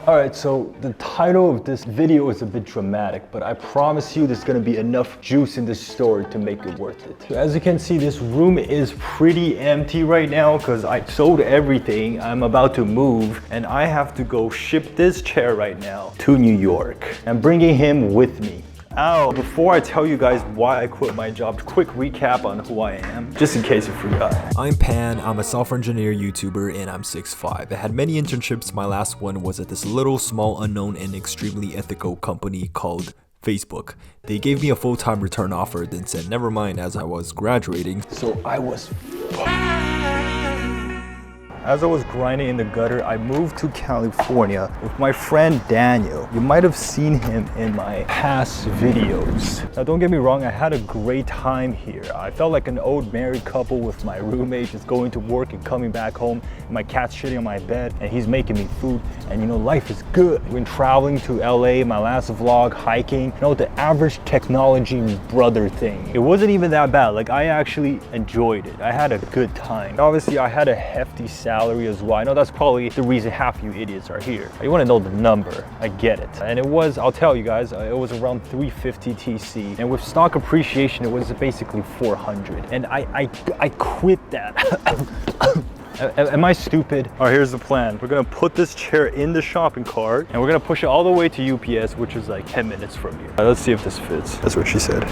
Alright, so the title of this video is a bit dramatic, but I promise you there's gonna be enough juice in this story to make it worth it. So as you can see, this room is pretty empty right now because I sold everything. I'm about to move and I have to go ship this chair right now to New York. I'm bringing him with me. Ow. Before I tell you guys why I quit my job, quick recap on who I am, just in case you forgot. I'm Pan, I'm a software engineer YouTuber, and I'm 6'5". I had many internships. My last one was at this little, small, unknown, and extremely ethical company called Facebook. They gave me a full-time return offer, then said never mind as I was graduating. So I was As I was grinding in the gutter, I moved to California with my friend Daniel. You might have seen him in my past videos. Now don't get me wrong, I had a great time here. I felt like an old married couple with my roommate just going to work and coming back home. My cat's shitting on my bed and he's making me food. And you know, life is good. When traveling to LA, my last vlog, hiking, you know, the average technology brother thing. It wasn't even that bad. Like I actually enjoyed it. I had a good time. Obviously I had a hefty salary as well. I know that's probably the reason half you idiots are here. You want to know the number, I get it. And it was, I'll tell you guys, it was around 350 TC. And with stock appreciation, it was basically 400. And I quit that. Am I stupid? All right, here's the plan. We're gonna put this chair in the shopping cart and we're gonna push it all the way to UPS, which is like 10 minutes from here. All right, let's see if this fits. That's what she said.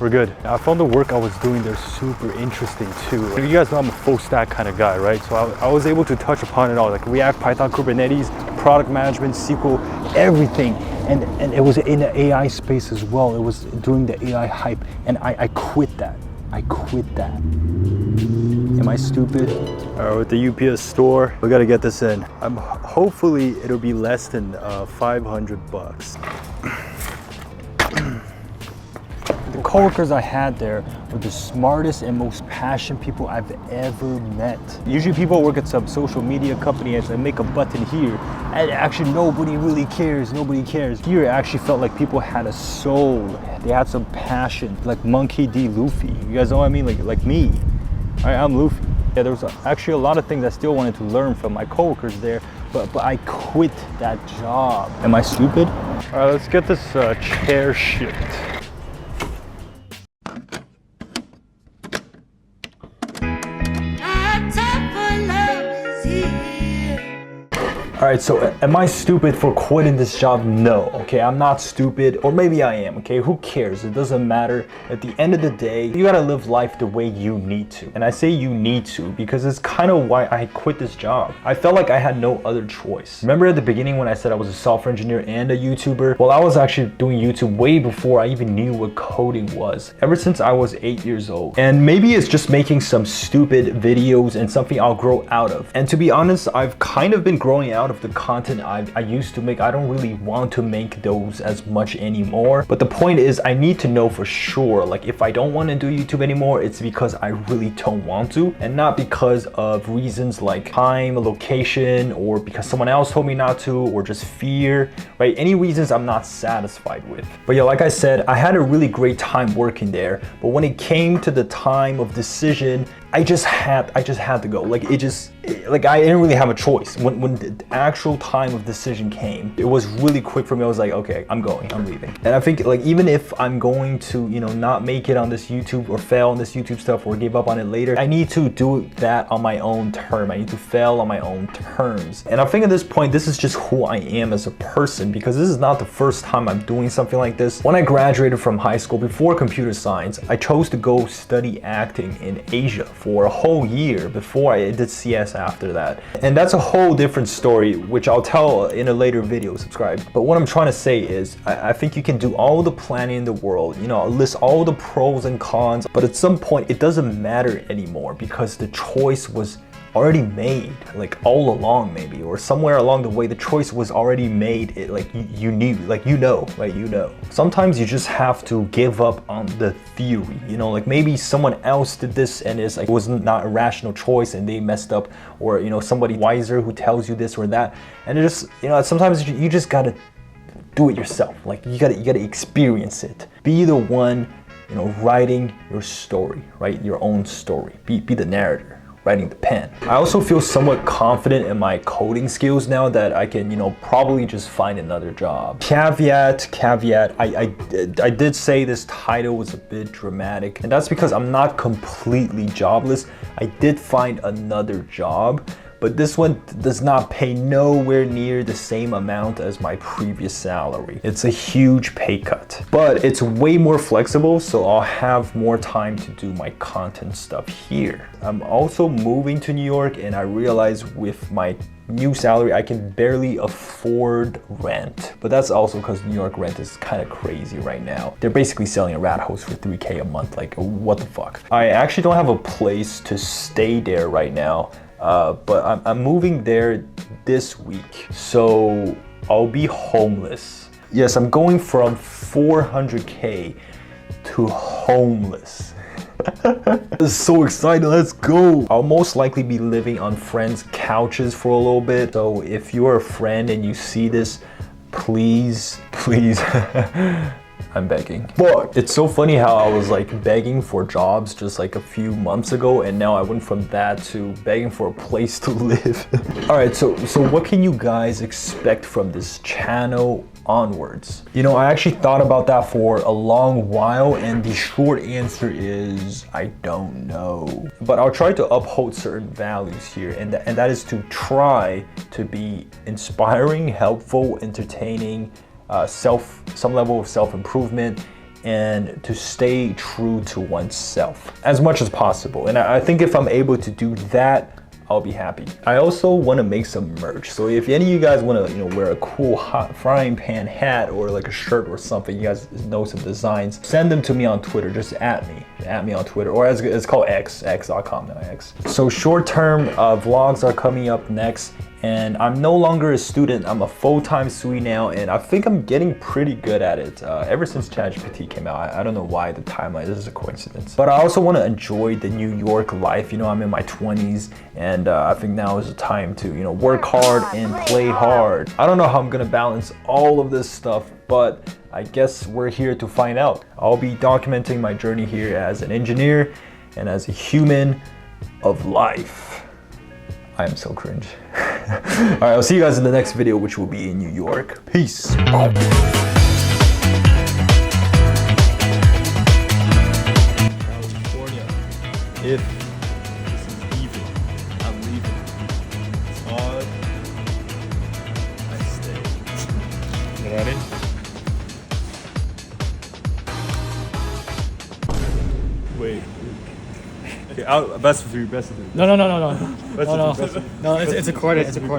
We're good. I found the work I was doing there super interesting too. You guys know I'm a full stack kind of guy, right? So I was able to touch upon it all, like React, Python, Kubernetes, product management, SQL, everything. And it was in the AI space as well. It was during the AI hype and I quit that. I quit that. Am I stupid? All right, with the UPS store, we gotta get this in. Hopefully it'll be less than 500 bucks. The coworkers I had there were the smartest and most passionate people I've ever met. Usually people work at some social media company and make a button here, and actually nobody really cares, nobody cares. Here it actually felt like people had a soul. They had some passion, like Monkey D. Luffy. You guys know what I mean? Like me. All right, I'm Luffy. Yeah, there was actually a lot of things I still wanted to learn from my coworkers there, but I quit that job. Am I stupid? All right, let's get this chair shipped. All right, so am I stupid for quitting this job? No, okay, I'm not stupid, or maybe I am, okay, who cares? It doesn't matter. At the end of the day, you gotta live life the way you need to. And I say you need to because it's kind of why I quit this job. I felt like I had no other choice. Remember at the beginning when I said I was a software engineer and a YouTuber? Well, I was actually doing YouTube way before I even knew what coding was, ever since I was 8 years old. And maybe it's just making some stupid videos and something I'll grow out of. And to be honest, I've kind of been growing out of the content I used to make. I don't really want to make those as much anymore. But the point is, I need to know for sure, like if I don't want to do YouTube anymore, it's because I really don't want to, and not because of reasons like time, location, or because someone else told me not to, or just fear, right? Any reasons I'm not satisfied with. But yeah, like I said, I had a really great time working there, but when it came to the time of decision, I just had to go. Like I didn't really have a choice. When the actual time of decision came, it was really quick for me. I was like, okay, I'm going, I'm leaving. And I think like even if I'm going to, you know, not make it on this YouTube or fail on this YouTube stuff or give up on it later, I need to do that on my own term. I need to fail on my own terms. And I think at this point, this is just who I am as a person, because this is not the first time I'm doing something like this. When I graduated from high school before computer science, I chose to go study acting in Asia for a whole year before I did CS after that. And that's a whole different story, which I'll tell in a later video, subscribe. But what I'm trying to say is, I think you can do all the planning in the world, you know, list all the pros and cons, but at some point it doesn't matter anymore because the choice was already made, like all along maybe, or somewhere along the way the choice was already made. Like you knew, like you know, right? You know. Sometimes you just have to give up on the theory, you know, like maybe someone else did this and it's like it was not a rational choice and they messed up, or you know, somebody wiser who tells you this or that, and it just, you know, sometimes you just gotta do it yourself. Like you gotta experience it. Be the one, you know, writing your story, right? Your own story. Be the narrator. writing the pen. I also feel somewhat confident in my coding skills now that I can, probably just find another job. Caveat, I did say this title was a bit dramatic, and that's because I'm not completely jobless. I did find another job, but this one does not pay nowhere near the same amount as my previous salary. It's a huge pay cut, but it's way more flexible, so I'll have more time to do my content stuff here. I'm also moving to New York, and I realize with my new salary, I can barely afford rent. But that's also because New York rent is kind of crazy right now. They're basically selling a rat house for $3K a month. Like, what the fuck? I actually don't have a place to stay there right now. But I'm moving there this week, so I'll be homeless. Yes, I'm going from 400K to homeless. This is so exciting, let's go. I'll most likely be living on friends' couches for a little bit. So if you're a friend and you see this, please, I'm begging. But it's so funny how I was like begging for jobs just like a few months ago, and now I went from that to begging for a place to live. All right, so what can you guys expect from this channel onwards? I actually thought about that for a long while, and the short answer is I don't know. But I'll try to uphold certain values here, and that is to try to be inspiring, helpful, entertaining, some level of self-improvement, and to stay true to oneself as much as possible. And I think if I'm able to do that, I'll be happy. I also want to make some merch. So if any of you guys want to, wear a cool hot frying pan hat or like a shirt or something, you guys know some designs, send them to me on Twitter. Just at me on Twitter, or as it's called x.com now, X. So short-term vlogs are coming up next. And I'm no longer a student, I'm a full-time SUI now, and I think I'm getting pretty good at it. Ever since ChatGPT came out, I don't know why the timeline, this is a coincidence. But I also want to enjoy the New York life. I'm in my 20s, and I think now is the time to, work hard and play hard. I don't know how I'm gonna balance all of this stuff, but I guess we're here to find out. I'll be documenting my journey here as an engineer and as a human of life. I am so cringe. All right, I'll see you guys in the next video, which will be in New York. Peace. California. If this is even, I'm leaving. It's odd. I stay. You ready? Wait. Okay, best of you. No. No, it's recorded. It's recorded.